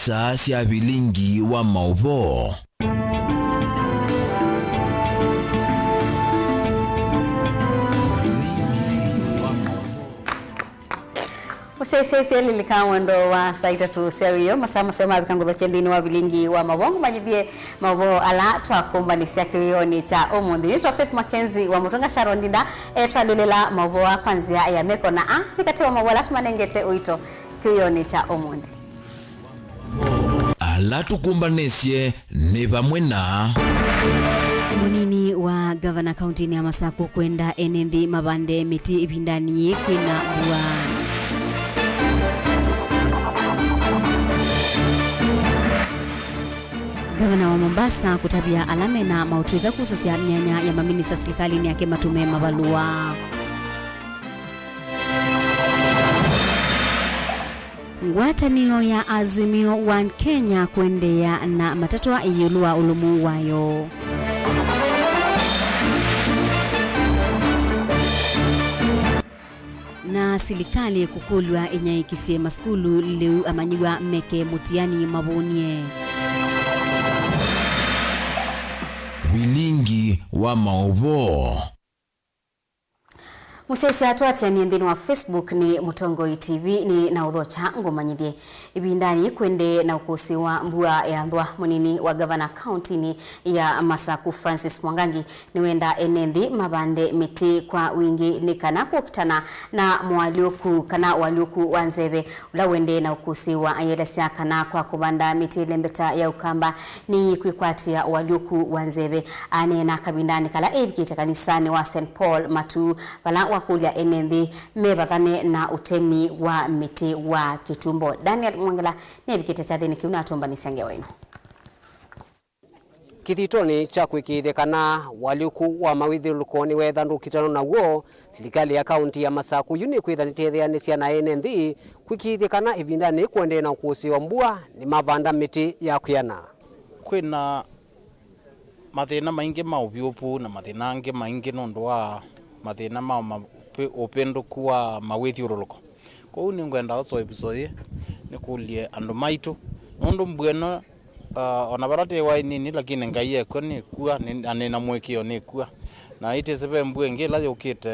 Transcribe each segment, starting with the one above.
Kanisa cia Vilingi wa Mauvoo. Sese lilikawendo wa saita turusewiyo masama sema bikangulo chendini wa Vilingi wa Mauvoo manyibie Mauvoo ala twakumba nisiakiyo ni cha omundi Faith MAKENZI wa mutunga Sharondinda twadelela Mauvoo kwanzia ya meko na nikati wa Mauvoo latumanengete uito kiyo ni cha omundi ala tukumbanesye ni bamwe na munini wa gavana kaunti ya Masako kwenda enendi mabande miti ibindani kwina bua Gavana wa Mombasa kutabia alame na mautuitha kususia nyanya ya maminisa serikali ni yake matume mabalua. Ngwatanio ya Azimio One Kenya kuendea na matatwa iyulua ulumu wayo. Na serikali kukulwa inyaikisia maskulu leu amanyiwa meke mutiani mabonie. Vilingi wa Mauvoo. Musesi atuatia ni ndini wa Facebook ni Mutongoi TV ni na udhocha ngomanyidie. Ibindani kwende na ukusi wa mbua ya ndwa munini wa Governor County ni ya Masaku Francis Mwangangi ni wenda enendi mabande miti kwa wingi ni kana kukitana na mwalioku kana walioku wanzebe ula wende na ukusi wa ayedesya kana kwa kubanda miti lembeta ya ukamba ni kuikwatia walioku wanzebe ane na kabindani kala ebikita kanisani wa St. Paul matu wala kulia enendi mebathane na utemi wa miti wa Kitumbo. Daniel Mwangela nebikite chathini kiuna atomba nisange wenu. Kithitoni cha kwikithekana waliku wa mawithirukoni wethandu kitano na wo serikali ya kaunti ya Masaku yuni kwithanitethia ciana enendi kwikithekana ivindani kwende na ukusi wa mbua ni mavanda miti ya kuyana. Kwina mathina maingi mauvyupu na mathina angi maingi nondu wa mathina ma upendo kuwa mawithiuruko. Kwa hiyo ningwenda so episode ni kulie andu maitu nondu mbweno ona barate wa nini lakini ngai yeko ni kuwa anena mwekio ni kuwa na ite sebe mbwenge la yokite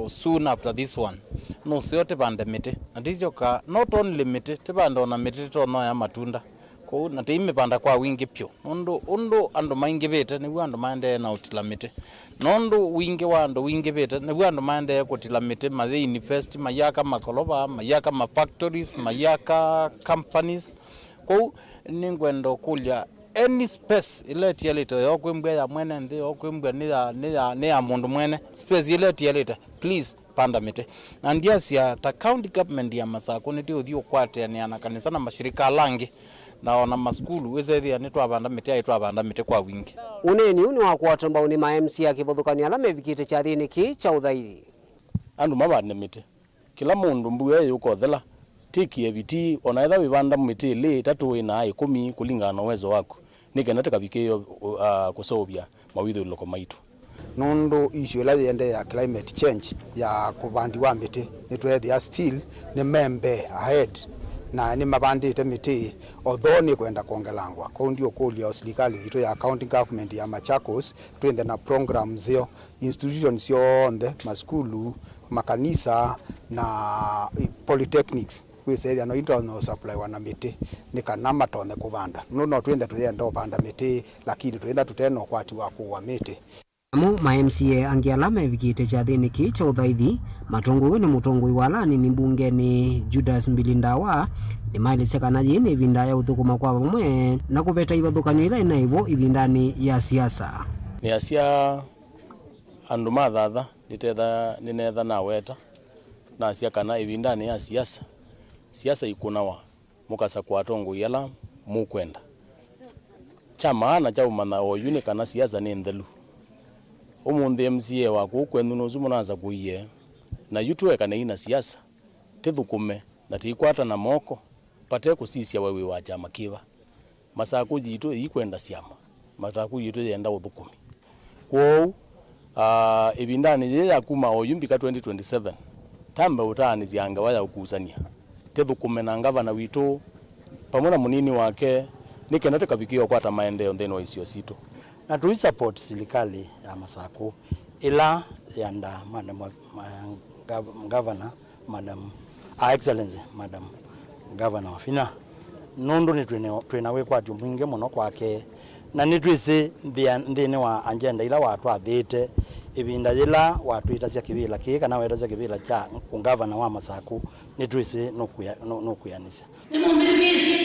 soon after this one no siote bande mite na ndizoka not only mite te bande ona mite to no ya matunda ko na te imepanda kwa wingi pyo ondo ando maingi bete ni bwando mande na utilamite nondo wingi wando wingi bete ni bwando mande kutilamite mathe invest mayaka makoloba mayaka ma factories mayaka companies ko ningwendo kulya any space ile tialito yokwembwa ya mwene ndi yokwembwa ni ya mundu mwene space ile tialito please panda mite na ndiasia ta county government ya Masaku ndio thio kwate ni ana kanisa na mashirika langi na ona maskulu wezethia ni twabanda mite ai twabanda mite kwa wingi uneni uni wa kwatomba uni ma MC akivuthukania ala mevikite cha thini ki cha uthairi andu mabande mite kila mundu mbuye yukothela tiki ebiti ona etha wibanda mite ile tatu ina 10 kulingana na uwezo wako nikena tekabikeyo kusobia mawithiruko maitu nondo issue la yende ya climate change ya kubandi wa miti nitwethia still ni membe ahead na ni mabandite miti although ni kwenda kuongelangwa kwa ndio kulia serikali ito ya county government ya Machakos twende na programs zio institutions yonde maskulu makanisa na polytechnics kwese no internal supply wana miti ni kanama tonde kubanda no twende tuyenda opanda miti lakini twenda tuteno kwati wa kuwa miti Mu ma MCA angiala mevikite cha thini ki cha uthaithi matongo ni mutongoi wala ni mbunge ni Judas Mbilindawa ni maile chakana yini ivinda ya uthukuma kwa bamwe na kubeta ivathukanio ila ina hivyo ivindani ya siasa ni asia andu mathatha ninetha na weta na asia kana ivindani ya siasa ikunawa mukasa kwa tongo yala mukwenda chama na cha umana oyuni kana siasa ni ndelu omunde MCA wako kwenu no zumunaza kuiye na yutwe kana ina siasa tethukume na tikwata na moko pate kusisia wewe wa chama kiva Masaku jitu ikwenda siama Masaku jitu yenda uthukumi kwou ibindani ye yakuma oyumbika 2027 tambe utani zianga waya ukusania tethukume na ngavana witu pamoja munini wake nikenda kabikiwa kwa maendeleo ndeno isio sito na tu support serikali ya Masako ila yanda madam governor madam excellency madam governor wafina nondo ni twenawe kwa mwinge muno kwake na nitwise ndene wa agenda ila watu athite ibinda ila watu itasia kibila kika na wetasia kibila cha governor wa Masako nitwise no kuyanisa ni mumbirizi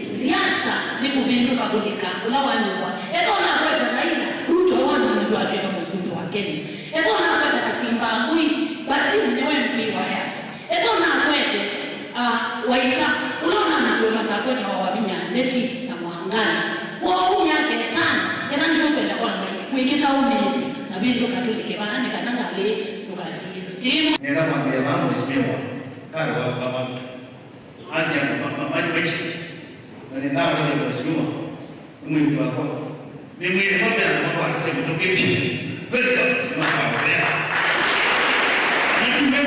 siasa ni kubinduka kukika ulawanywa edona kweta raila ruto wana ni watu wa musundo wa Kenya edona kweta kasimba ngui basi mnyewe mpiwa yata edona kwete waita unaona na kwa Masako ta wabinya neti na mwangani wao yake tano yana ndio kwenda kwa ngai wikita umezi na bindu katolike bana nikananga le nukati timu nenda mwambia mambo isimewa karo wa mama Asia maji wechi na nenda wale mheshimiwa mwili wako ni mwili moja na mambo anasema tukipi very fast mambo haya ni mimi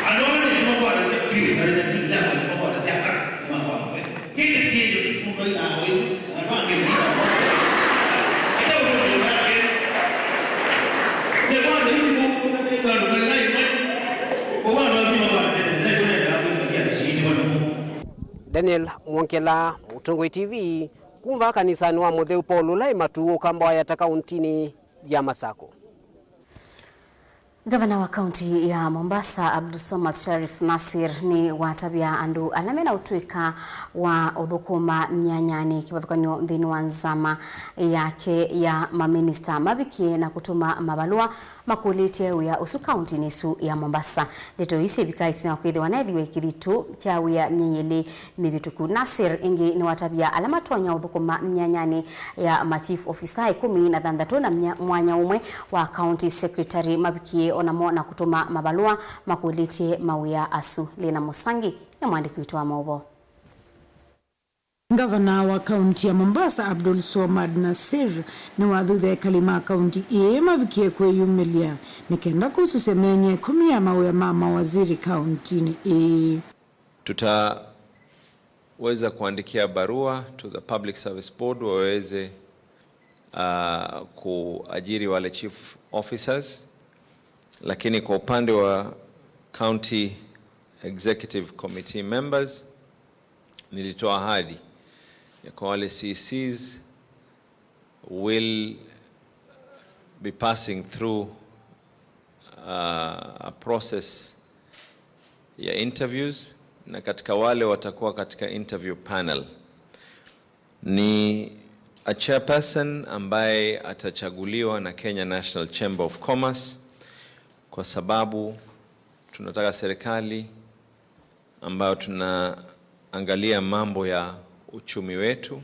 anaona ni mambo anasema pili na ndio mambo anasema mambo haya kitu mtu ina wewe anaange Daniel Mwonkela, Mutongoi TV, kumva kanisani wa Mauvoo Paul Ulai Matuo kamba ya kauntini ya Masako. Gavana wa kaunti ya Mombasa Abdulswamad Sharif Nasir ni watabia andu alamena utuika wa uthukuma mnyanyani kibathukanio nthini wa nzama yake ya maminista mabikie na kutuma mabalua makulite ya usu kaunti nisu ya Mombasa. Ndeto isi bikaiti na wakithi wanethiwe kiritu chawi ya mnyeyeli mibituku. Nasir ingi ni watabia alamatonya uthukuma mnyanyani ya machief officer 16 na mwanya umwe wa county secretary mabikie onamo na kutuma mabalua makulite mawia asu. Lena Musangi na mwandiki wetu wa Mauvoo. Gavana wa kaunti ya Mombasa Abdulswamad Nasir ni wathuthe kalima kaunti mavikie kweyumilia nikenda kususemenye 10 ya mawe mama waziri kaunti tutaweza kuandikia barua to the Public Service Board waweze kuajiri wale chief officers, lakini kwa upande wa County Executive Committee members nilitoa ahadi ya kwa wale CCs will be passing through a process ya interviews, na katika wale watakuwa katika interview panel ni a chairperson ambaye atachaguliwa na Kenya National Chamber of Commerce, kwa sababu tunataka serikali ambayo tunaangalia mambo ya uchumi wetu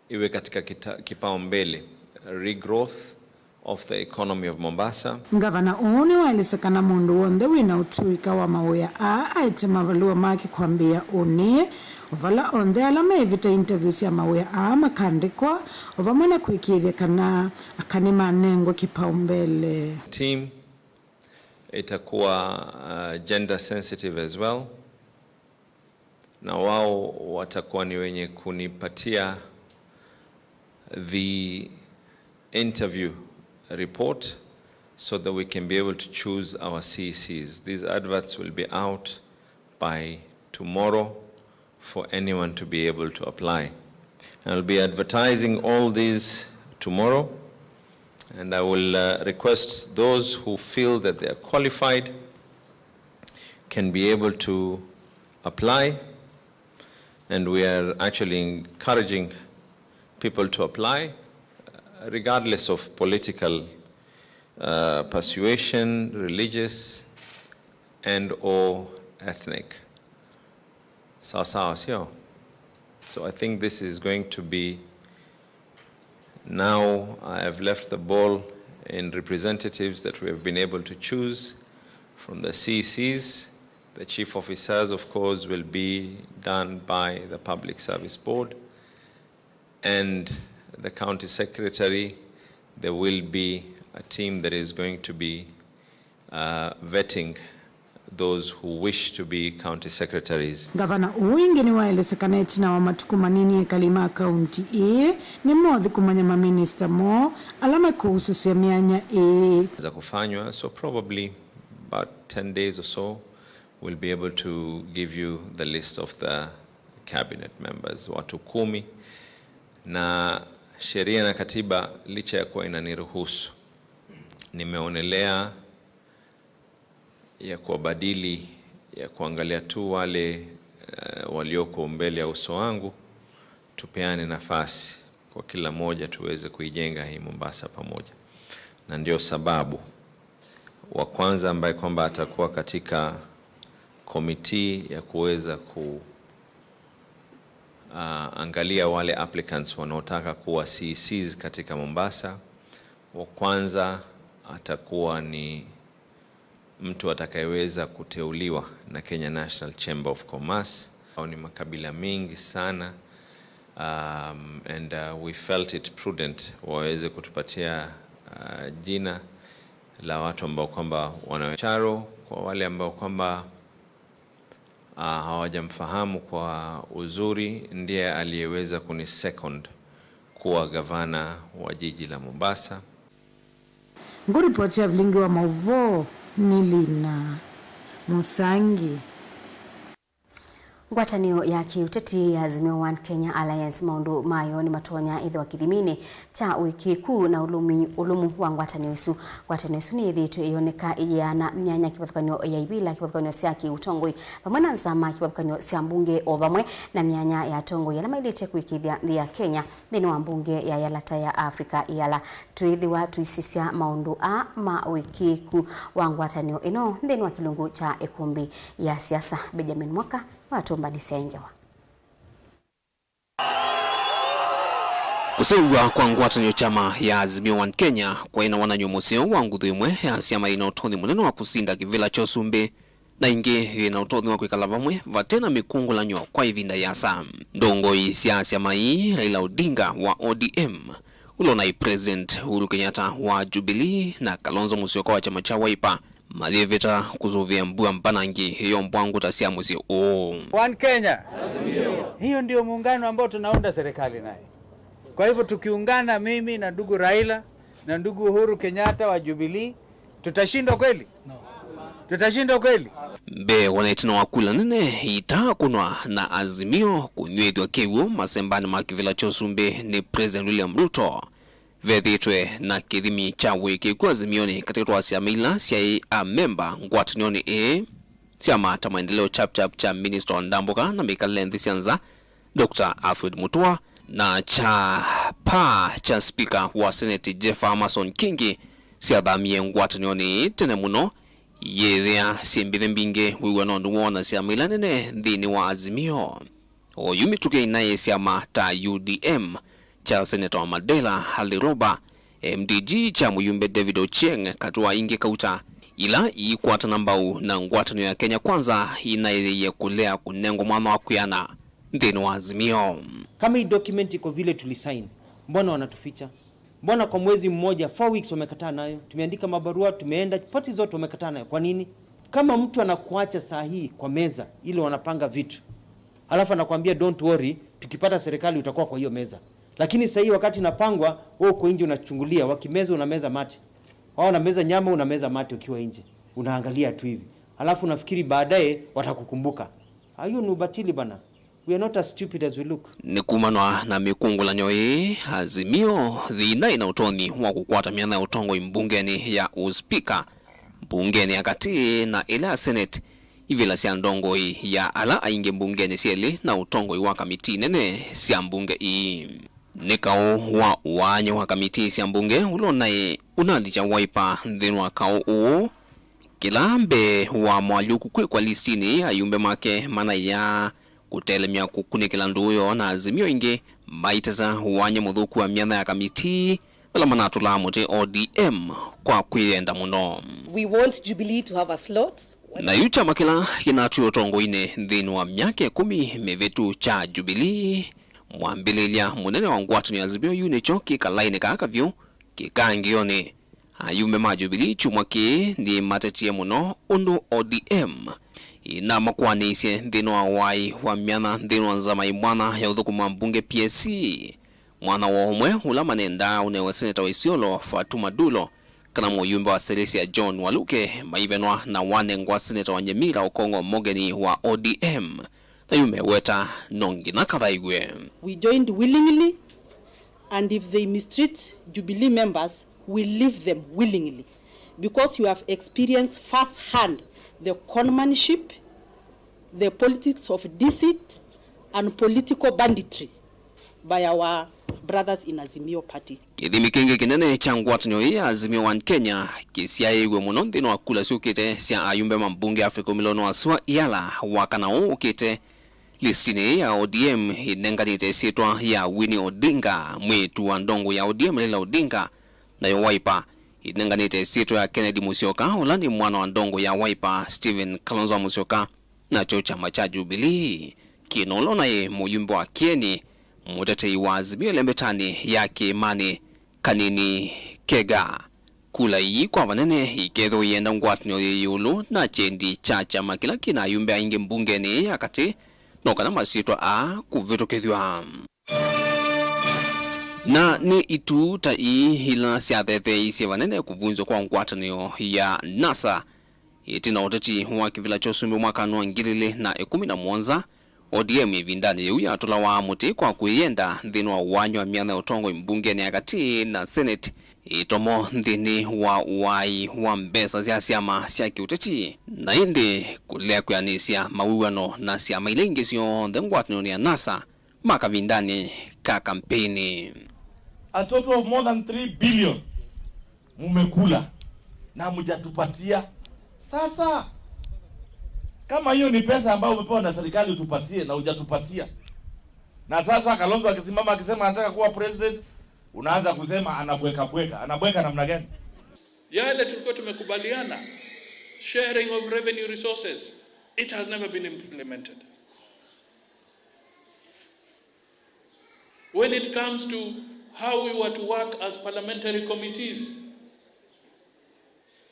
iwe katika kipaumbele, regrowth of the economy of Mombasa. Gavana oni walisekana mundu wonde wina utuika wa mawoya aite mavalua maki kwambia oni vala onde alama evita interviews ya mawoya makandikwa ovamwana kuikithia kana akanima nengo kipaumbele. Team itakuwa gender sensitive as well, na wao watakuwa ni wenye kunipatia the interview report so that we can be able to choose our CCs. These adverts will be out by tomorrow for anyone to be able to apply. I'll be advertising all these tomorrow, and I will request those who feel that they are qualified can be able to apply, and we are actually encouraging people to apply regardless of political persuasion, religious and or ethnic. So I think this is going to be, now I have left the ball in representatives that we have been able to choose from the CCs. The chief officers, of course, will be done by the Public Service Board, and the county secretary, there will be a team that is going to be vetting those who wish to be county secretaries. Gavana uwingi ni waelesekana na wa matuku manini ya kalima kaunti ni modhi kumanya maminista mo alama kuhusu mianya za kufanywa, so probably about 10 days or so we'll be able to give you the list of the cabinet members, watu 10, na sheria na katiba licha ya kuwa inaniruhusu, nimeonelea ya kuwabadili, ya kuangalia tu wale walioko mbele ya uso wangu, tupeane nafasi kwa kila moja tuweze kuijenga hii Mombasa pamoja. Na ndio sababu wa kwanza ambaye kwamba atakuwa katika komiti ya kuweza angalia wale applicants wanaotaka kuwa CECs katika Mombasa. Wa kwanza atakuwa ni mtu atakayeweza kuteuliwa na Kenya National Chamber of Commerce. Au ni makabila mengi sana, and we felt it prudent waweze kutupatia jina la watu ambao kwamba wanacharo, kwa wale ambao kwamba hawajamfahamu kwa uzuri, ndiye aliyeweza kuni second kuwa gavana wa jiji la Mombasa. Nguripoti ya Vilingi wa Mauvoo Nilina Musangi. Ngwatanio ya kiuteti ya Azimio One Kenya Alliance maundu mayo ni matonya idho wa kithimini cha wiki kuu na ulumu wa ngwatanio isu. Ngwatanio isu ni idhitu iyoneka iyana mnyanya kibathukanio ya ibila kibathukanio sia kiutongoi pamwe nzama kibathukanio sia mbunge o bamwe na mnyanya ya tongoi ala mailite kuikithia ya Kenya thini wa mbunge ya yalata ya Afrika iyala tuithiwa tuisisia maundu ma wiki kuu wa ngwatanio ino thini wa kilungu cha ikumbi ya siasa. Benjamin Mwaka watomba nisengewa kusewa kwa ngwatanio chama ya Azimio One Kenya kwa ina wananyumusio wa nguthu imwe ya siama ina utothi munene wa kusinda kivila cha Usumbi na ingi ina utothi wa kwikala vamwe vatena mikungu lanyo kwa ivinda ya saa. Ndongoi sia siama hii Raila Odinga wa ODM, ulona president Uhuru Kenyatta wa Jubilee na Kalonzo Musyoka wa chama cha Wiper malivita kuzuvia mbua mpanangi hiyo mbwangu tasia musi One Kenya. Hiyo ndio muungano ambao tunaunda serikali naye. Kwa hivyo tukiungana mimi na ndugu Raila na ndugu Uhuru Kenyatta wa Jubilee, tutashinda kweli? No. Tutashinda kweli? Mbe wanaitina wakula nene itakunwa na Azimio kunywethwa kiwu masembani makivila cha Usumbi ni President William Ruto. Vethitwe na kithimi cha wiki kwa Azimioni katika siamila sia member ngwatanioni siama ta maendeleo chap cha Minister Ndambuka na Mikalenthi Sianza Dr. Alfred Mutua na cha Speaker wa Senate Jeff Amason Kingi siadhamie ngwatanioni tene muno yethia simbithe mbinge wiwa nondu wona siamila nene thini wa Azimio oyumituke inaye siama ta UDM cha Senator Madela Haliroba MDG cha muyumbe David Ochieng katua ingi kauta ila ikwata nambau na ngwatanio ya Kenya Kwanza inaye kulea kunengo mwana wa kuyana ndeni wa Azimio. Kama hii document iko vile tulisign, mbona wanatuficha? Mbona kwa mwezi mmoja 4 weeks wamekataa nayo? Tumeandika mabarua, tumeenda pati zote wamekataa nayo. Kwa nini? Kama mtu anakuacha saa hii kwa meza ile wanapanga vitu, alafu anakuambia don't worry, tukipata serikali utakuwa kwa hiyo meza. Lakini sasa hii wakati napangwa, wewe uko nje unachungulia, wakimeza unameza mate. Wao unameza nyama unameza mate ukiwa nje. Unaangalia tu hivi. Alafu unafikiri baadaye watakukumbuka. Hayo ni ubatili bana. We are not as stupid as we look. Nikumanwa na mikungu la nyoye Azimio thina ina utoni wa kukwata miana ya utongo mbungeni ya uspika mbungeni ya kati na ila Senate ivila sia ndongo ya ala ainge mbungeni sieli na utongo wa kamiti nene sia mbunge nikao wa wanyo wa kamiti sia mbunge ulonaye unalija Wiper dhinwa kao kilambe wa mwaluku kwa listini ayumbe make mana ya kutelemia kukunikila nduyo na Azimio inge maitaza wanya mudhuku wa miana ya kamiti wala manatula mote ODM kwa kuyenda muno. We want Jubilee to have a slot. Na yucha makila kinatu yotongo ine dhinu wa miake 10 mevetu cha Jubilee mwambililia munene wa ngwatu ni Azimio yunecho kikalaine kakavyo kikangione ayume ma Jubilee chumwaki ni matetie muno undu ODM ina makwanisye nthino wa wai wa miana nthino wa nzama imwana ya uthukuma mbunge PSC mwana wa umwe ula manenda unewe seneta wa Isiolo Fatuma Dulo kana muyumba wa Celestia John Waluke maivenwa na wane ngwa seneta wa Nyamira Okongo Mogeni wa ODM na yume weta nongi na kathaigwe. We joined willingly, and if they mistreat Jubilee members, we leave them willingly, because you have experienced firsthand the conmanship, the politics of deceit, and political banditry by our brothers in Azimio Party. Kithimi kingi kinene cha ngwatanio ya Azimio One Kenya kisiaigwe muno nthino wa kula siukite cia ayumbe mambunge Afrika milono asua iala wakana ukite listini ya ODM inenganite sitwa ya Winnie Odinga mwitu wa ndongo ya ODM Raila Odinga na yo Wiper inenganite sitwa ya Kennedy Musyoka ulani mwana wa ndongo ya Wiper Stephen Kalonzo Musyoka na chama cha Jubilee kinolo naye muyumbe wa Kieni mutetei wa Azimio lembetani yake Imani Kanini Kega kula iyi kwa vanene iketho yenda ngwatanio yulu na chendi cha chama kila kina ayumbe aingi mbungeni yakati nokana masitwa a kuvitokethwa na ni itu ta hila siathethe isi vanene kuvunzwa kwa ngwatanio ya NASA itina uteti wa kivila chosumbi mwaka wa 2017 ODM ivindani yu ya tola wa muti kwa kuyenda nthini wa uwanyo wa miana utongo mbungeni akati na Senate itomo nthini wa uwai wa mbesa zia siama sia kiuteti na indi kulea kuyanisya mawiwano na siama ilengi sio ngwatanio ya NASA maka vindani ka kampeni. A total of more than 3 billion mumekula na mujatupatia. Sasa kama hiyo ni pesa ambayo umepewa na serikali utupatie na hujatupatia. Na sasa Kalonzo akisimama akisema anataka kuwa president, unaanza kusema anabweka. Anabweka namna gani? Yale tulikuwa tumekubaliana, sharing of revenue resources, it has never been implemented. When it comes to how we were to work as parliamentary committees,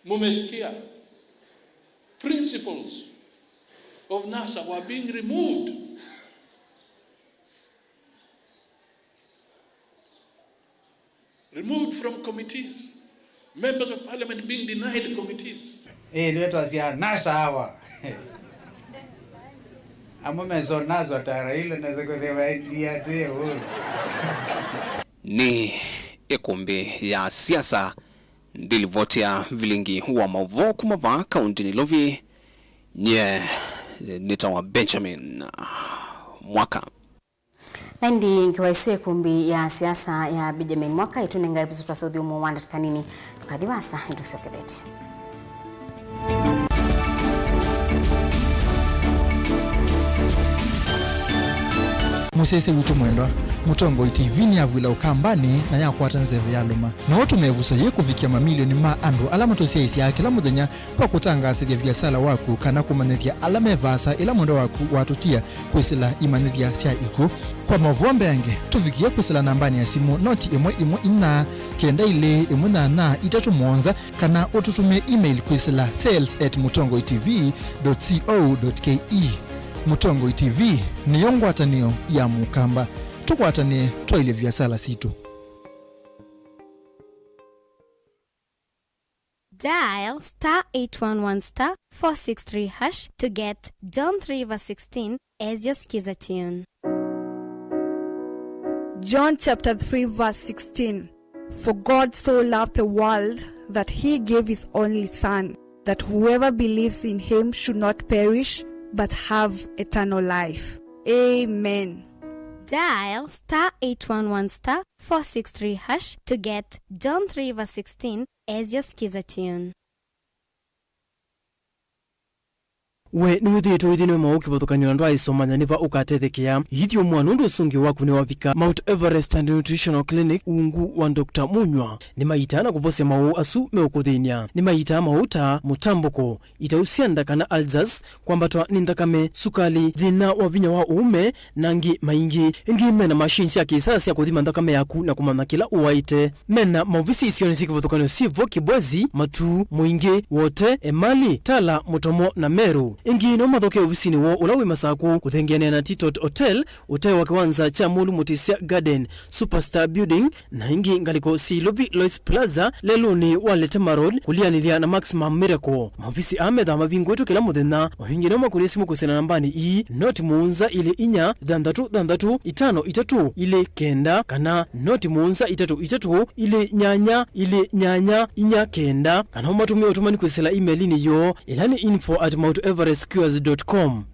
mumesikia principles of NASA were being removed. Removed from committees. Members of parliament being denied committees. Leto sia NASA hawa. Amumezo nazo tara ile naweza kulewa ndia tu. Ni ekombe ya siasa ndilivotia Vilingi wa Mauvoo kumava kaunti ni Lovi nye nitawa Benjamin Mwaka. Ndi nkiwaisue kumbi ya siasa ya Benjamin Mwaka itunenga episodio twa Saudi Umwanda kanini tukadibasa itusokelete. Musese witu mwendwa Mutongo TV ni avwila ukambani na yakwata nzeve ya luma na watu mevusa ye kufikia mamilioni ma andu alama tosia isi ya kila muthenya kwa kutangasithia biasala waku kana kumanithia alama evasa ila mwendo waku watutia kwisila imanithia sia iku kwa Mauvoo mbenge tufikia kwisila nambani ya simu noti imwe ina kenda ile imwe na itatu monza kana ututumie email kwisila sales@mutongoitv.co.ke. Mutongo TV ni yongwatanio ya mukamba tukwatane twaile biasala situ. Dial *811*463# to get John 3:16 as your skiza tune. John chapter 3:16. For God so loved the world that he gave his only son, that whoever believes in him should not perish but have eternal life. Amen. Dial *811*463# to get John 3:16 as your skiza tune. we ni withito ithino mauki bothukanyo ndo aisomanya niva ukatethekia yithio mwana ndo sungi waku ni wavika Mount Everest and Nutritional Clinic ungu wa Dr. Munywa ni maitana kuvose mau asu meukuthenia ni maita mauta mutamboko itausianda kana alzas kwambatwa ni ndakame sukali thina wa vinya wa uume nangi maingi ingi mena machines ya kisasa ya kuthima ndakame yaku na kumana kila uwaite mena mauvisi isioni siki bothukanyo sivo kibwezi matu muingi wote emali tala mutomo na meru ingi no mathoke ofisini wo ulawi masaku kuthengene na Titot Hotel utai wa kiwanza cha Mulu Mutisia Garden Superstar Building na ingi ngaliko Silovi Lois Plaza leluni Waletema Road kulianilia na Maximum Miracle mavisi amedha mavingu wetu kila muthenya wahingi no makunisimu kusena nambani ii noti muunza ile inya dandatu itano itatu ile kenda kana noti muunza itatu ile nyanya inya kenda kana umatumia utumani kwesela emailini yo ilani info@mounteverestcures.com.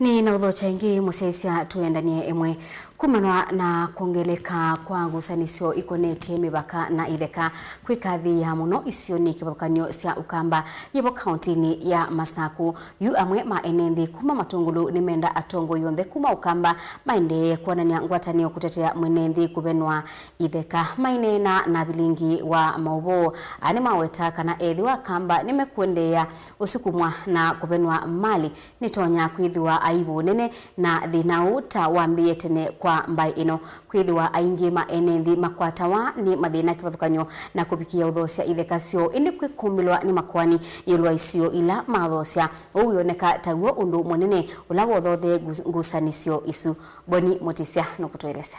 Ni na udhocha ingi musesia tuendanie emwe kumanwa na kuongeleka kwa ngusanisio ikonete mibaka na itheka kwikathi ya muno isioni kibakanyo cia ukamba yebo county ya Masaku yu amwe ma enenthi kuma matungulu ni menda atongo yonthe kuma ukamba maende kuonania ngwatanio kutetea mwenenthi kubenwa itheka mainena na Vilingi wa Mauvoo ani maweta kana ethi wa kamba nimekuendea usukumwa na kubenwa mali nitonya kwithiwa aibu nene na thinauta wambie tene kwa mbai ino kwithiwa aingi ma enenthi makwatawa ni mathina kibathukanyo na kubikia uthosia ithekasio indi kwikumilwa ni makwani yelwa isio ila mathosia uyoneka taguo undu munene ula wothothe ngusanisio isu Boni Mutisia no kutueleza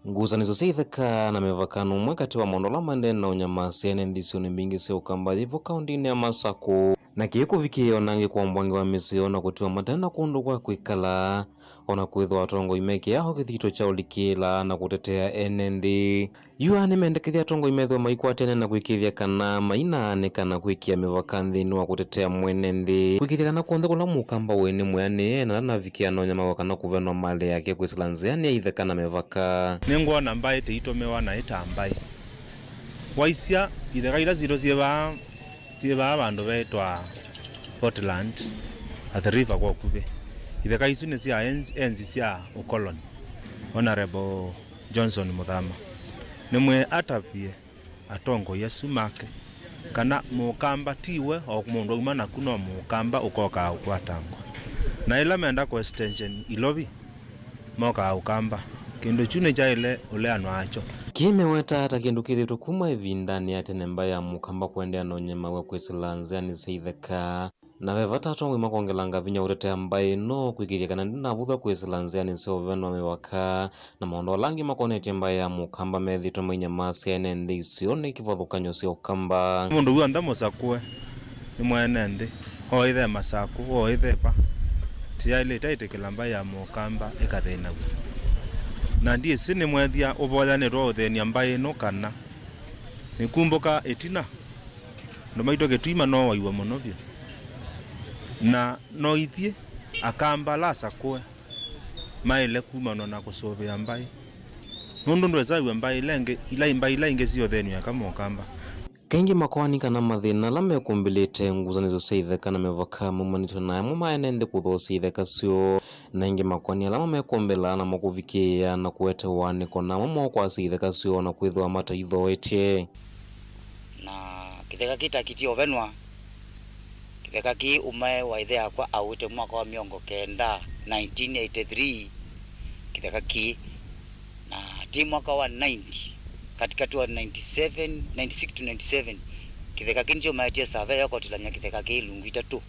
ngusanisio cia itheka na mevakano mwe kati wa mondola mande na unyamasi enenthi isio ni mbingi cia ukamba yivo kaunti ya Masaku na kikuvikio nangi kwa mbwangi wa misio na kutiwa matena kundu kwa kwikala ona kwithwa atongo imeki yaho kithito cha ulikila na kutetea enenthi yua ni mendekithia atongo imethwa maikwatene na kwikithia kana mainane kana kwikia mivakanthi ni wa kutetea mwenenthi kwikithia kana kunthe kula mukamba wene mweane na navikia no nyama kana kuvenwa mali yake kwisilanziani ya itheka na mevaka nengona mbai teitomewa na itambai waisia itheka ila ziro zieva abandu betwa Portland at the river kwa kube itheka isu ni cia enzi cia ukoloni Honorable Johnson Muthama nimwe atapie atongo yesu make kana mukamba tiwe o mundu umana kuno mukamba ukoka ukwatangwa na ila menda kwa extension ilobi moka ukamba kindu chune cha ile uleanwa acho kimeweta hata kindu kithito kuma evindani ya tene mbaya mukamba kuendea na unyema wa kwisilanzia ni seitheka na vevata atongo imakongelanga vinya utetea mbai no kwikithia kana ndina vutha kwisilanzia ni seovenwa mewaka na maondo langi makonete mbaya ya mukamba methito mainyamasi enenthi isio ni kivathukanyo cia ukamba mundu wionthe Musakue ni mwenenthi o ithe Masaku o ithe pa tia ile taitikila mbai ya mukamba ikathina na ndiye sini mwethia ubothane ro thenia mbai no kana nikumbuka etina ndo maito getwima no waiwa muno bia na no ithie akamba lasa kwe maile kuma no na kusobea mbai nundu ndweza iwe mbai lenge ila mbai lenge sio thenu ya kama okamba kaingi makwani kana mathina la mekumbilite nguzanizo cia itheka na mevaka mumanito na mumaenenthi kuthosia itheka cio na ingi makwani ala mekumbila na makuvikia na kuete waniko na mamokwasi itheka cio na kwithwa mata ithoetie na kitheka kitakitio venwa kitheka ki ume wa ithe akwa awite mwaka wa miongo kenda 1983 kitheka ki na ti mwaka wa 90 katikati wa 96 to 97 kitheka kinjo maetia survey yako tilanya kitheka ki lungu itatu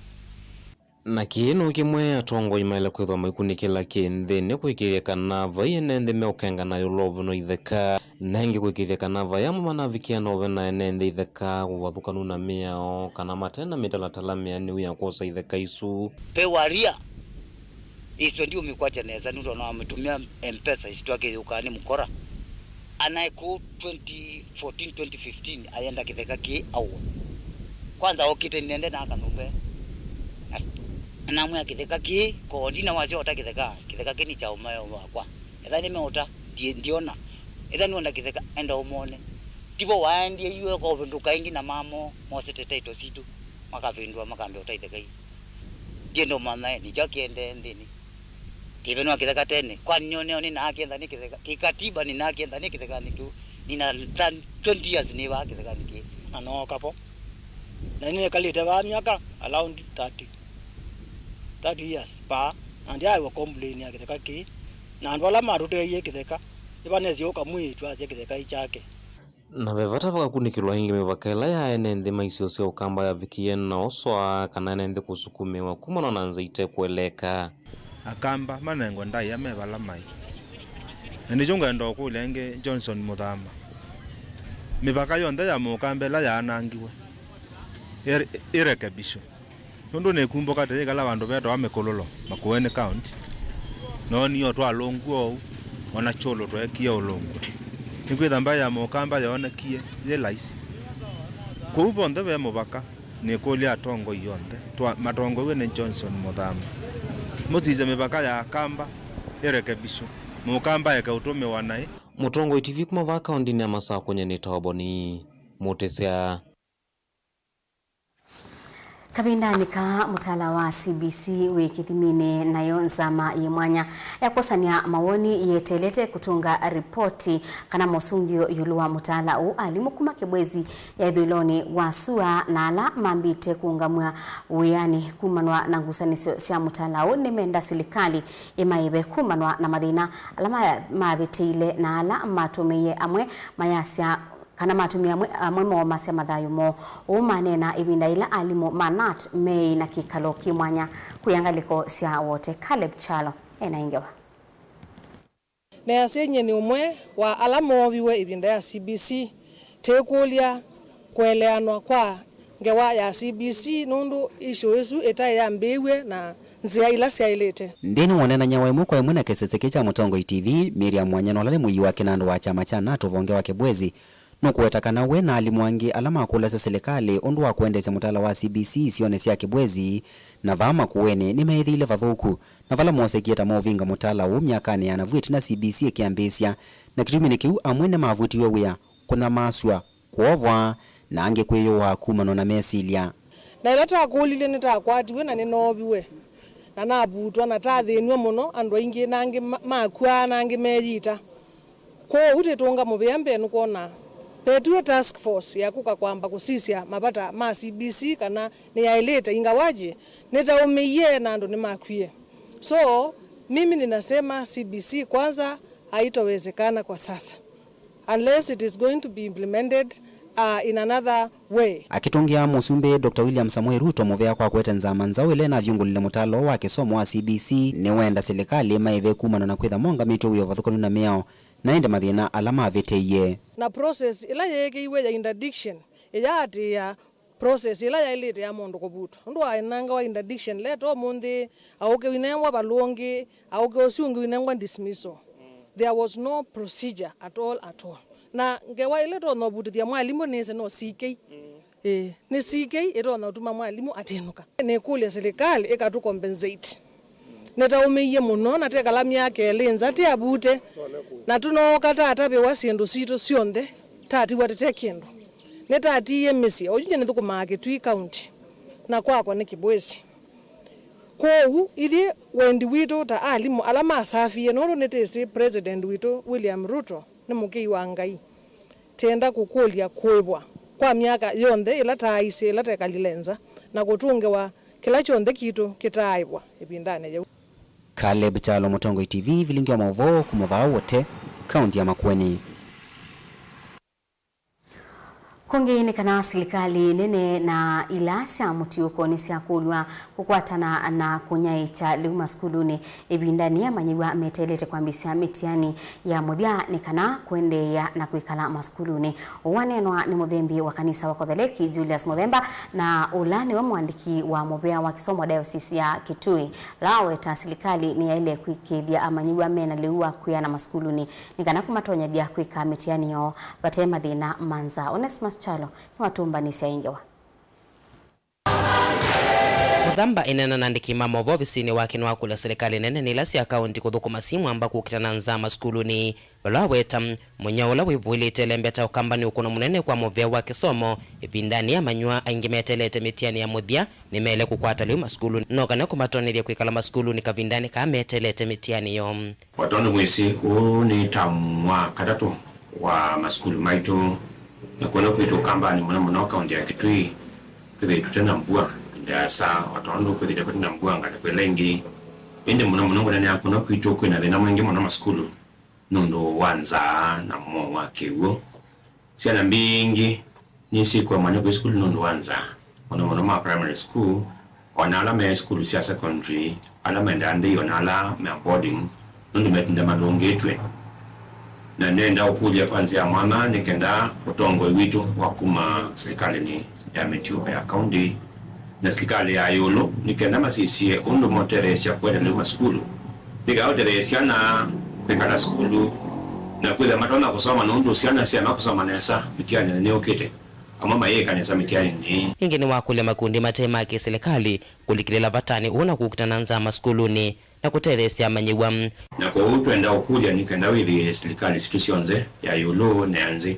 na kinu kimwe atongo imaile kwithwa maikunikila kinthi ni kwikiria kana vai enenthi meukenga na yulovu no itheka na ingi kwikithia kana vai amu manavikia nove na enenthi itheka wathukanu na miao kana matena mitalatala miani uya kosa itheka isu pewaria isu ndio mikwatia neza nundo na wametumia mpesa isitwake ukani mkora anaiku 2014 2015 ayenda kitheka ki au kwanza okite niende na kanumbe anamwe kitheka ki ko ndina wasio ota kitheka ki ni cha umayo wakwa etha ni meota ndiona etha ni onda kitheka enda umone tibo waandie iwe ko vinduka ingi na mamo mosete taito situ makavindwa makambe ota kitheka hii ndiendo mama ni cha kiende ndini tibenwa kitheka tene kwa nyone ni na kienda ni kitheka kikatiba ni na kienda ni kitheka ni tu nina 20 years ni ba kitheka ni ano kapo na ni kalite ba miaka around 30 years pa and I will complain ya kitheka ki na ndola marute ye kitheka ibanezi okamwitu aze kitheka ichake na vevata vakakunikilwa ingi mivakaela ya enende maisio sio ukamba ya vikie na oswa kana enende kusukumiwa kumana na nzeite kueleka akamba manengo ndai ya mevala mai na nijunga ndo kulenge Johnson Muthama mivaka yonde ya mukambela ya anangiwe irekebisho nundu nekumboka te kala bandu beto amekololo makuene county no niyo twalonguo ona cholo twekia olongo nikwitha mbaya ya mukamba yonekie ye laisi kubo nde be mubaka nikuli atongo yonde matongo we ne Johnson Muthama muzize mibaka ya kamba irekebisho mukamba yake utume wanai Mutongo TV kuma vaka ondini ya masaa kwenye nitawaboni mutesea Kabindani ka mutala wa CBC wikithimine nayo nzama yemwanya ya kusania mawoni yetelete kutunga ripoti kana mosungio yulua mutala u alimu kuma kibwezi ya idhuloni wasua na ala mambite kuungamua uyani kumanwa na ngusanisio sia mutala u nimenda silikali imaibe kumanwa na madhina alama mabiteile na ala matumeye amwe mayasia kana matumia mwemo masia madhayumo umanena ibinda ila alimu manat mei na kikalo kimwanya kuyangaliko sia wote Caleb Chalo ingewa na yasenye ni umwe wa alamo viwe ibinda ya CBC tekulia kueleanwa kwa ngewa ya CBC nundu isho isu etaye ya mbewe na nzia ila sia ilete ndini wanena nyawa imu kwa imuna keseseke cha Mutongo TV Miriam Mwanyano lale muyi wa kinando wa chama cha NATO vonge wa kibwezi nukuwetakana we na alimu wangi alama akulesa serikali undu wa kuendesha mutala wa CBC sionesia kibwezi na vama kuwene ni meithile vathuku na vala mosekieta movinga mutala u myakani ya navuiti na CBC ikiambisya na kitumini kiu amwene mavutiwe wia kuna maswa kuovwa na ange kweyo wa kumano na mesilia na ilata akulile nitakwatiwe na ninoviwe na nabutwa na tathinwe muno andu aingi nangi makwa nangi mejita ko utetunga mubembe nukuona petuwe task force ya kuka kwamba kusisia mapata ma CBC kana ni yaileta ingawaje nitaumeiye na ndo ni makwie so mimi ninasema CBC kwanza haitowezekana kwa sasa unless it is going to be implemented in another way. Akitungia musumbe Dr. William Samuel Ruto movea kwa kwete nzama nzao ile na vyungulile mutalo wa kisomo wa CBC ni wenda serikali maive kumano na kwitha monga mito uyo vathukonu na miao naende mathina alama aviteye na process ila yeke iwe ya interdiction ya ati ya process ila ya ilete ya mondo kubuto ndo ainanga wa interdiction leto mundi auke winengwa balongi auke osungi winengwa dismissal there was no procedure at all na ngewa ileto no bututia mwalimu nese no CK ni CK ero na utuma mwalimu atenuka ne kule serikali ekatu compensate netaumeiye muno na tekala myake lenza te abute na tuno kata atabe wasindu sito sionde tati watete kindu netati yemisi ojuje nethuku make twi county na kwakwa ne kibwezi ko ili wendi wito ta alimu alama safi no netese president wito William Ruto ne mukei wa ngai tenda kukulia kuibwa kwa miaka yonde ila taise ila tekalilenza na kutungewa kila chonde kitu kitaibwa ibindane ya Caleb Chalo, Mutongo TV, Vilingi wa Mauvoo, kumavao wote, kaunti ya Makueni. Kongeni kana serikali nene na ilasa mutiuko nisia kulwa kukwatana na kunyai cha liuma skuluni ibindani ya manyiwa metelete kwa mbisia mitiani ya mudia nikana kuende ya na kuikala maskuluni uwanenwa ni muthembi wa kanisa wa Kotholeki Julius Muthemba na ulani wa mwandiki wa mubea wa kisomo diocese ya Kitui lawe ta serikali ni ya ile kuikithia amanyiwa mena liua kuyana maskuluni nikana kumatonya dia kuika mitiani yo batema thina manza Onesmus Chalo ni watumbanisi ingewa Thamba inena nandiki Mauvoo visini wake na wakula serikali nene ni lasi akaunti kuthukuma simu ambako ukitana nzama skuluni walaweta munyaula wivuli telembeta ukambani ukuno munene kwa Mauvoo wa kisomo ipindani ya manyua aingimetelete mitiani ya muthia ni mele kukwata liu maskulu noka na kumatonelea kuikala maskulu ni kavindani kametelete mitiani yo watondo mwesi huu ni tamwa katatu wa maskulu maitu na kuona kuitu kambani muna kaunti ya Kitui kwe tutena mbua ya saa watondo kwe tutena mbua ngati kwe lengi indi muna ngudani ya kuna kuitu kwe na vina mwingi muna maskulu nundo wanza na mwa kiwo siana mbingi nisi kwa mwana kwa skulu nundo wanza muna ma primary school onala me school sia secondary ala menda andi onala me boarding nundo metunda malongetwe na nenda ukuja kwanza mwana nikenda utongo witu wakuma serikali ni ya metio ya county na serikali ya yolo nikenda masisi undo moteresha kwenda luma skulu nikaoteresha na kwenda skulu na kwenda matona kusoma nundo siana sia kusoma nesa mitiani ni okete amama yeye kanisa mitiani ni ingine wakule makundi matema ya serikali kulikilela vatani una kukutana nzama skuluni na kuteresha manyiwa na kwa utwenda ukuja nikenda withi serikali situationze ya yolo neanzi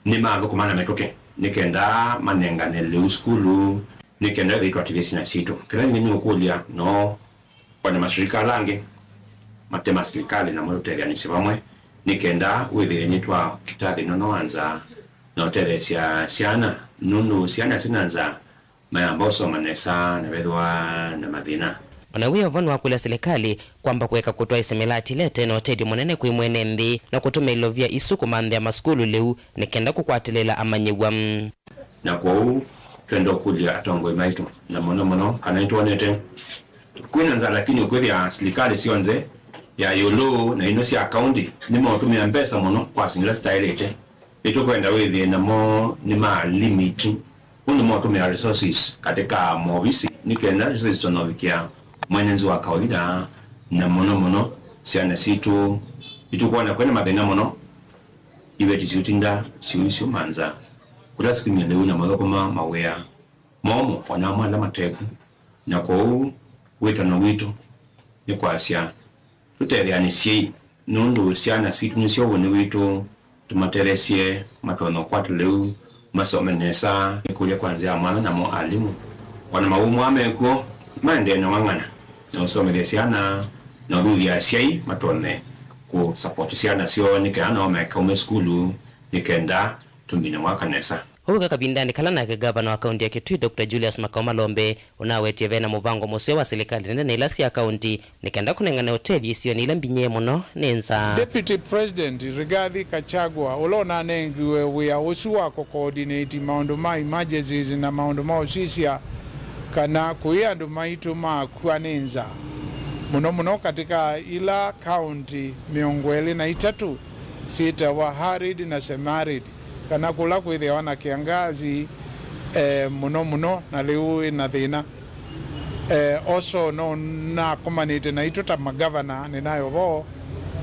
ni mago kumana metoke nikenda manenga nele skulu nikenda vitu ativisi na sito kila nini ukuja no kwa mashirika lange matema serikali na mwoteria nisibamwe nikenda withi yenitwa kitadi nono anza na teresia siana nunu siana sinanza mayamboso manesa na vedwa na madina Wanawia vanu wakula serikali kwamba kuweka kutoa isemelati lete na otedi mwenene kuimwene mbi na kutume ilovia isuku mandhi ya maskulu leu nikenda kukwatilela amanyiwa na kwa huu tuendo kulia atongo imaitu na mono kanaitu wanete kuinanza lakini ukweli ya serikali sionze ya yolo na inosi akaundi ni mautumia mpesa mono kwa sinila stylete ito kwenda wethi na mo ni ma limit unu mautumia resources katika mwovisi nikenda resources tonovikia mwenenzi wa kawaida na mono siana situ itukuwa na kwenda mabena mono iwe tisiutinda siusiu manza kula siku nyeleu na mazokoma mawea momo wanamwa la mateku na kwa huu weta na witu ni kwa asia tuteriani siye nundu siana situ nisio wani witu tumateresie matono kwatu leu masomenesa nikulia kwanzia mwana na mo alimu wana maumu ameko mande na wangana na usomelesiana na udhuli ya siai matone ku support siana sio nikana wameka ume skulu nikenda tumbina wakanesa Huka kabindani kalana ke gavana wa kaunti ya Kitui Dr. Julius Makoma Lombe unawetie vena muvango museo wa serikali nene ilasi ya kaunti nikenda kunengana hoteli isiyo nila mbinye muno nenza Deputy President Rigathi Gachagua ulona nengiwe wea usuwa ko coordinate maundu ma emergencies na maundu ma usisia kana kuyandu maitu ma kuanenza muno katika ila county miongweli na itatu sita wa harid na semarid kana kula kwithe wana kiangazi muno na leo na thina also no na komanite na itota magavana ninayo vo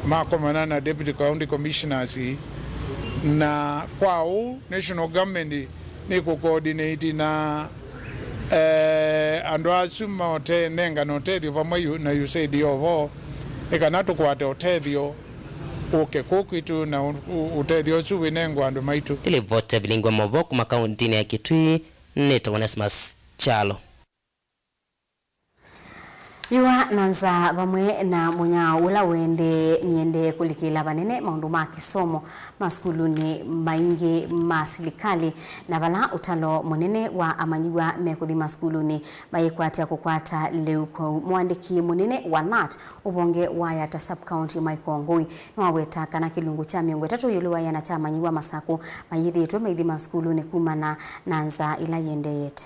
makomana na deputy county commissioners na kwao national government ni ku coordinate na ando asuma ote nenga no tethio pamwe na USAID ovo ekana tukwate otethio uke kokwitu na utethio su winengo andu maitu ile vote Vilingi Mauvoo kuma kaunti ya Kitui neta Onesmus Chalo Iwa nanza bamwe na munya ula wende niende kulikila banene maundu ma kisomo maskuluni maingi masilikali na bala utalo munene wa amanyiwa mekuthi maskuluni bayekwatia kukwata leuko mwandiki munene wa NAT ubonge wa yata sub county maikongoi no aweta kana kilungu cha miongo tatu yuluwa yana cha amanyiwa masaku mayithi etwe maithi maskuluni kumana nanza ila yende yete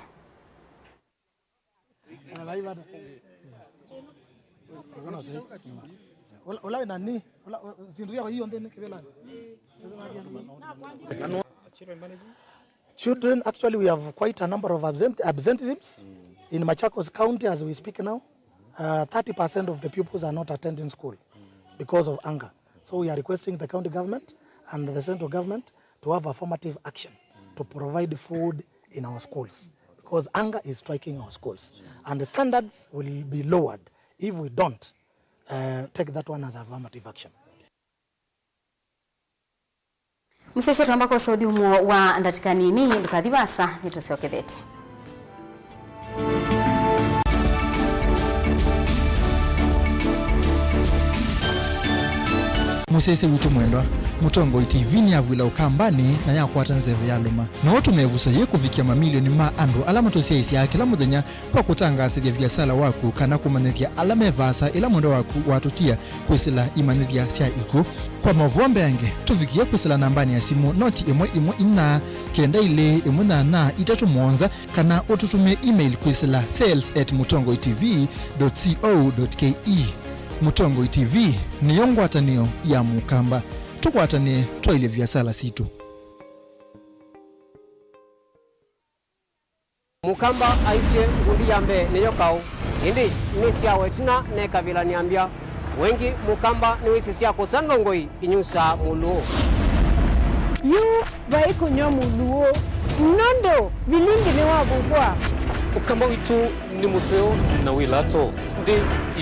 Children, actually we have quite a number of absenteeisms in Machakos County as we speak now. 30% of the pupils are not attending school because of anger. So we are requesting the county government and the central government to have affirmative action to provide food in our schools. because anger is striking our schools. And the standards will be lowered if we don't take that one as affirmative action. Msese twambako saudi umo wa ndatikanini ndukadhibasa nitosokethete. Musese witu mwendwa Mutongo TV ni avwila ukambani na yakwata nzeve ya luma na watu mevuso ye kufikia mamilioni ma andu alama tosia isi ya kila muthenya kwa kutangasithia biasala waku kana kumanithia alama evasa ila mwendo waku watutia kwisila imanithia sia iku kwa Mauvoo mbeange tufikia kwisila nambani ya simu noti imwe ina kenda ile imwe na itatu monza kana ututume email kwisila sales@mutongoitv.co.ke. Mutongo TV ni yongwatanio ya mukamba tukwatanie twaile biasala situ mukamba aisye ngundi yambe niyo kau indi nisya wetina neka vila niambia wengi mukamba ni wisi sya kusandongoi inyusa muluo yu baiko nyo muluo nondo Vilingi ni wabukwa ukamba witu ni museo na wilato ndi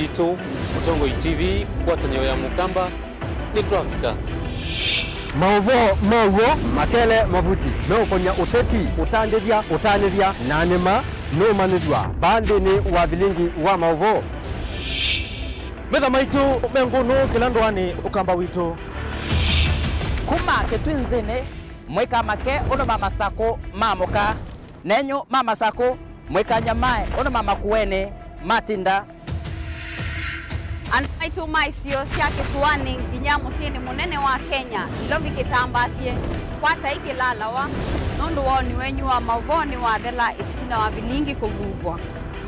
ito Mutongo TV kwatanyo ya mukamba ni twafika Mauvoo makele mavuti no konya uteti utanithia na nima no manithwa bandi ni wa Vilingi wa Mauvoo metha maitu mengunu kilandwani ukamba witu kuma ketwinzene mweka make ono mama sako mamoka nenyo mama sako mweka nyamae ono mama kuene matinda Anaitu maisio siya kisuwani nginya musini munene wa Kenya ilovi kitambasie kwata iki lalawa nundu wao ni wenyu wa Mauvoo ni wa thela itisina wa Vilingi kuvuvwa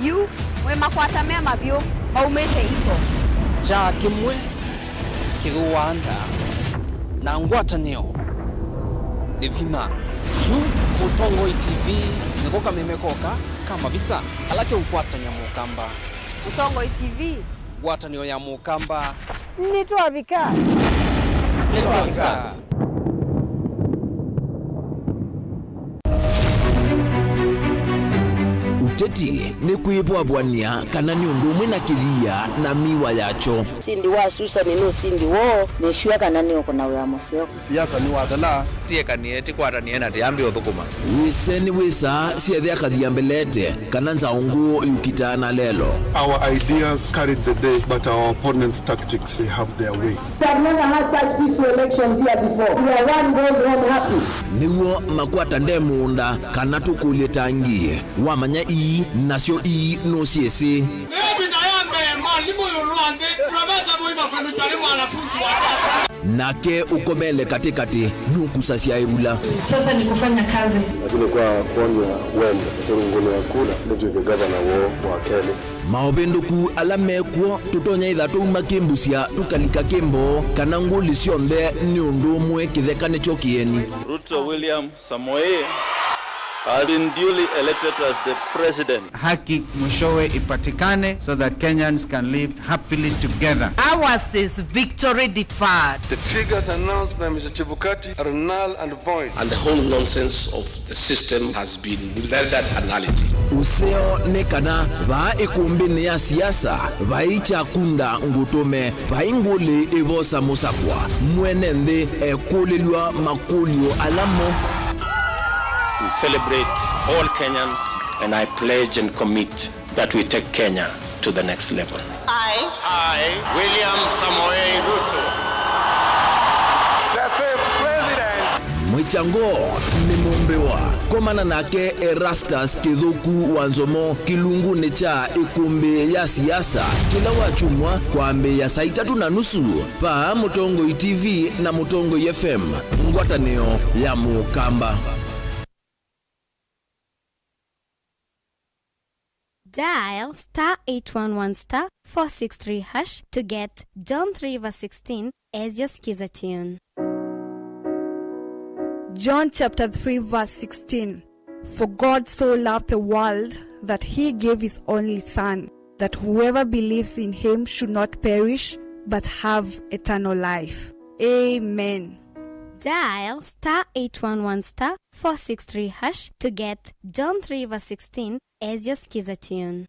yu mwema kwata mema vyo maumete iko cha kimwe kiruwanda na ngwatanio ni vina yu Mutongo TV nikoka memekoka kama visa alake ukwatanya mukamba Mutongo TV watanio ya mukamba nitwavika uteti ni kuipwabwania kana ni undu umwe na kithia na miwa yacho sindi wa Susan no sindi wo ne shua kana ni okona wa museo siasa ni wathela tie kanieti kwaranie na tiambi uthukuma wiseni wisa siethe akathia mbelete kana nzaungu yukitana lelo. Our ideas carried the day, but our opponents' tactics, they have their way. We have never had such peaceful elections here before. Where one goes home happy. Niwo makwata ndemunda kana tukulie tangie wamanya ii nasio ii no siesi nake ukomele katikati nukusasia ibula sasa ni kufanya kazi lakini kwa kuonya wende turunguni wa kula ndio gavana wa Kenya maobenduku alamekwo tutonya ithatu makimbusia tukalika kimbo kana nguli cionthe ni undu umwe kithekane chokieni. Ruto William Samoei has been duly elected as the president. Haki mwishowe ipatikane so that Kenyans can live happily together. Ours is victory deferred. The figures announced by Mr. Chebukati are null and void. And the whole nonsense of the system has been rendered anality. Useo nekana va ikumbini ya siasa vaicha kunda ngutume vainguli ivosa musakwa mwenende ekulilwa makulio alamo. We celebrate all Kenyans and I pledge and commit that we take Kenya to the next level. I, William Samoei Ruto, the fifth president. Mwichango ni mumbewa komana nake Erastus Kithuku Wanzomo kilungu necha ikumbi ya siasa kila wachumwa kwa ambe ya saa 3:30 pa Mutongo TV na Mutongo FM ngwatanio ya mukamba. Dial *811*463# to get John 3:16 as your skiza tune. John chapter 3 verse 16. For God so loved the world that he gave his only son, that whoever believes in him should not perish but have eternal life. Amen. Dial *811*463# to get John 3 verse 16 as your skiza tune.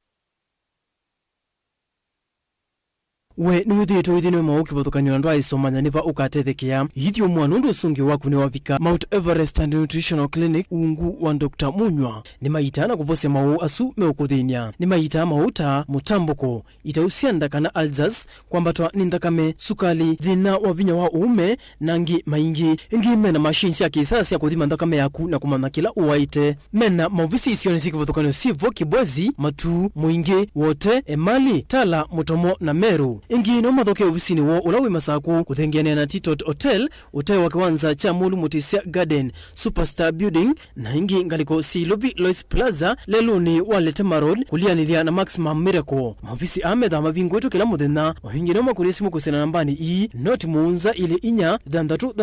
We nuthito ithino mauki bothukanywa ndwa isomanya niva ukatethekia yithio mwanundu usungi waku ni wavika Mount Everest and Nutritional Clinic ungu wa Dr. Munywa ni maitana kuvosia mau asu meukuthinia ni maita mauta mutamboko itausianda kana alzas kwambatwa ni nthakame sukali thina wa vinya wa uume nangi maingi ingi mena machines ya kisasa ya kuthima nthakame yaku na kumana kila uwaite mena mauvisi isioni siki bothukanywa sivo kibwezi matu muingi wote emali tala mutomo na meru ingi no mathoke ofisini wo ulawi masaku kuthengiania na Titot Hotel utai wa kiwanza cha Mulu Mutisia Garden Superstar Building na ingi ngaliko Silovi Lois Plaza leluni Waletema Road kulianilia na Maximum Miracle mavisi amedha mavingu wetu kila muthenya wahingi no makurisimu kusena nambani ii noti muunza ile inya dandatu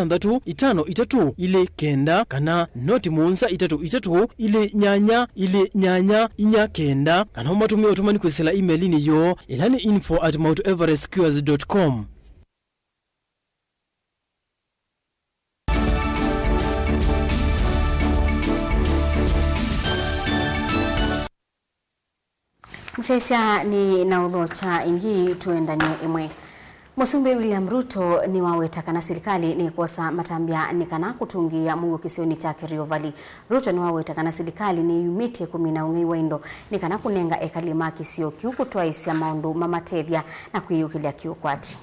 itano itatu ile kenda kana noti muunza itatu ile nyanya inya kenda kana umatumia utumani kwesela emailini yo ilani info@mounteverestcures.com. Msesa ni na udhocha ingi tuendanie imwe. Musumbe William Ruto ni waweta kana serikali ni kosa matambia ni kana kutungia mungu kisioni cha Kerio Valley. Ruto ni waweta kana serikali ni yumite 10 wendo ni kana kunenga ekalima kisio kiuku twaisi ya maundu mamatethia na kuyukilia kiukwati.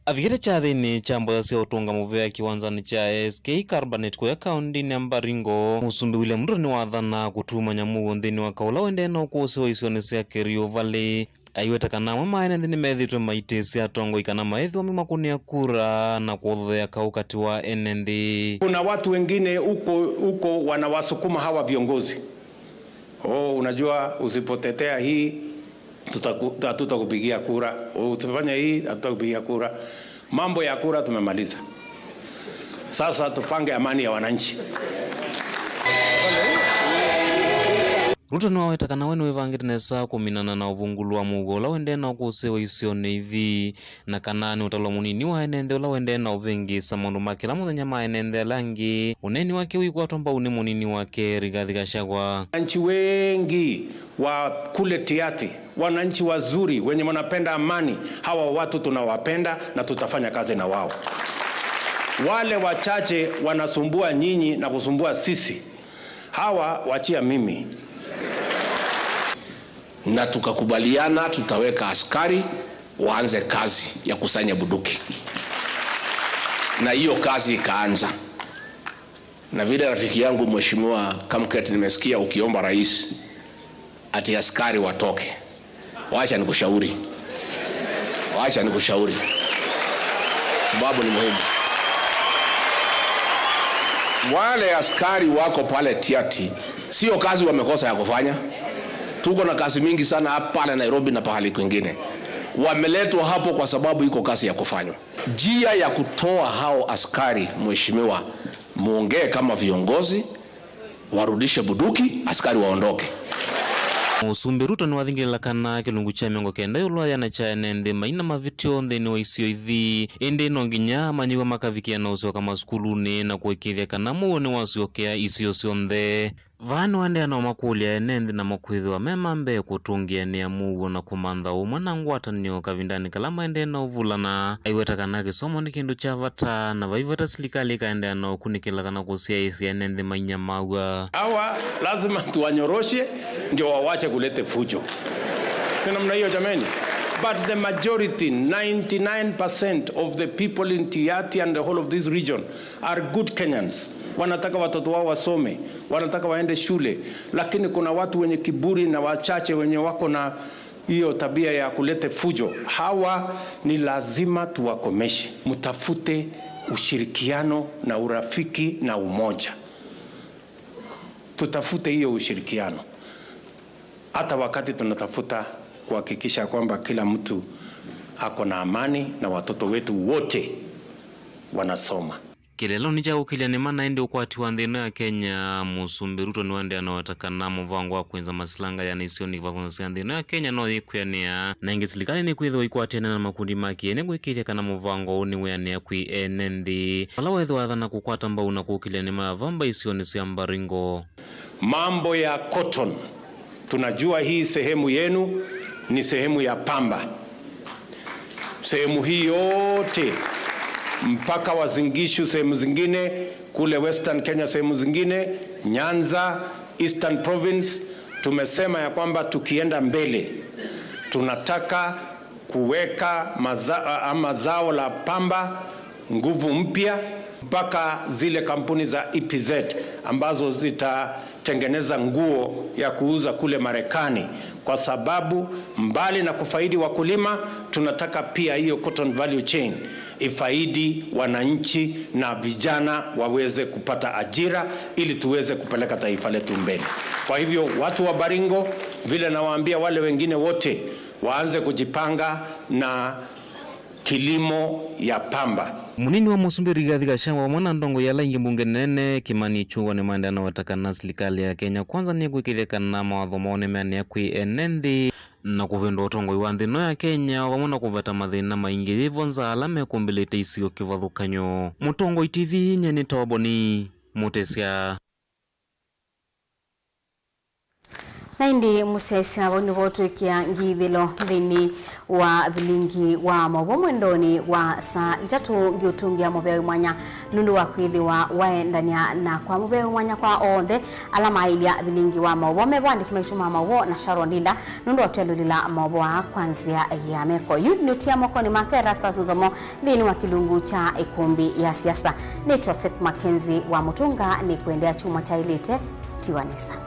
Avikire cha thini cha mboya cia utunga muvea kiwanzani cha SK Carbonate kwa kaundi ni Mbaringo. Musumbi William Ruto ni wathana kutuma nyamugo nthini wa kaula wende na ukusiwa isioni cia Kerio Valley. Aiweta kana mamaene nthini methitwe maite cia tongo ikana maethwa mimakunia kura na kuothea kaukati wa NND. Kuna watu wengine uko wanawasukuma hawa viongozi. Unajua usipotetea hii tutakupigia kura. Utafanya hii tutakupigia kura. Mambo ya kura tumemaliza. Sasa tupange amani ya wananchi. Ruto ni waweta kana wenu evangiri nesa kuminana na uvungulu wa mugola wende na ukusewa isione ithi na kanani utalwa munini wa enende ula wende na uvingi samondo makila muthenya ma enende langi uneni wake wikuwa tomba une munini wake Rigathi Gachagua. Wananchi wengi wa kule Tiati, wananchi wazuri wenye wanapenda amani, hawa watu tunawapenda na tutafanya kazi na wao. Wale wachache wanasumbua nyinyi na kusumbua sisi, hawa wachia mimi. Na tukakubaliana tutaweka askari waanze kazi ya kusanya bunduki, na hiyo kazi ikaanza. Na vile rafiki yangu mheshimiwa Kamket nimesikia ukiomba rais ati askari watoke, wacha nikushauri sababu ni muhimu. Wale askari wako pale Tiati sio kazi wamekosa ya kufanya. Tuko na kazi mingi sana hapa na Nairobi na pahali kwingine. Wameletwa hapo kwa sababu iko kazi ya kufanywa. Njia ya kutoa hao askari, mheshimiwa, muongee kama viongozi, warudishe bunduki, askari waondoke. Musumbi Ruto ni wathingirila kana kilungu cha miongo kenda yulwa yana cha enende maina mavitio nthini wa isio ithi indi no nginya manyiwa makavikia na usio kama skuluni na kuikithia kana muone wasiokea isio sionthe. Vanu wande na makulia enende na makwithwa memambe kutungia ni amugo na kumantha umwe na ngwatanio kavindani kalama ende na uvulana. Aiweta kana kisomo ni kindu cha vata na vaivata serikali kaende na ukunikila kana kusia isi enende mainya maua. Hawa lazima tuwanyoroshe ndio wawache kulete fujo. Sina mna hiyo jameni. But the majority, 99% of the people in Tiati and the whole of this region are good Kenyans. Wanataka watoto wao wasome, wanataka waende shule, lakini kuna watu wenye kiburi na wachache wenye wako na hiyo tabia ya kulete fujo. Hawa ni lazima tuwakomeshe. Mtafute ushirikiano na urafiki na umoja. Tutafute hiyo ushirikiano. Hata wakati tunatafuta kuhakikisha kwamba kila mtu ako na amani na watoto wetu wote wanasoma. Kilelo ni cha ukilia ni mana ende ukwati wa ndino ya Kenya Musumbi Ruto ni wande anawatakana muvango wa kuenza masilanga ya naisioni kwa ndino ya Kenya no ikuyanea na ingesilikani ni kuidho ikwati na makundi maki ene kuikilia kana muvango ni weyanea kui enendi wala wezo wadhana kukwata mba unakukilia ni mavamba isioni siamba ringo. Mambo ya cotton, tunajua hii sehemu yenu ni sehemu ya pamba. Sehemu hii yote mpaka Wazingishu, sehemu zingine kule Western Kenya, sehemu zingine Nyanza, Eastern Province, tumesema ya kwamba tukienda mbele tunataka kuweka mazao la pamba nguvu mpya mpaka zile kampuni za EPZ ambazo zitatengeneza nguo ya kuuza kule Marekani, kwa sababu mbali na kufaidi wakulima tunataka pia hiyo cotton value chain ifaidi wananchi na vijana waweze kupata ajira ili tuweze kupeleka taifa letu mbele. Kwa hivyo watu wa Baringo, vile nawaambia wale wengine wote, waanze kujipanga na kilimo ya pamba. Munini wa Musumbi Rigathi Gachagua wa mwana ndongo ya laingi mbunge nene Kimani Ichung'wah ni maandamano watakana serikali ya Kenya kwanza ni kuikithekana mawatho maone meania kwi enendi na kuvenda utongo wa ndino ya Kenya wamona kuveta mathina maingi ivonza alame kumbilite isio kivathukanyo. Mutongo TV nyeni toboni mutesia Naindi musiaisa woni votu kia ngithilo thini wa Vilingi wa Mauvoo mwendoni wa saa 3 ngiutungia muveo mwanya nundu wa kwithiwa waendania na kwa muveo mwanya kwa onthe alama ilia Vilingi wa Mauvoo mebwandiki meituma Mauvoo na Sharon Linda nundu wa telulila Mauvoo kwanzia ya meko yu nutia mokoni make Rastas Nzomo thini wa kilungu cha ikumbi ya siasa. Nito Faith MAKENZI wa Mutunga ni kuendea chuma cha Ilite Tiwanesa.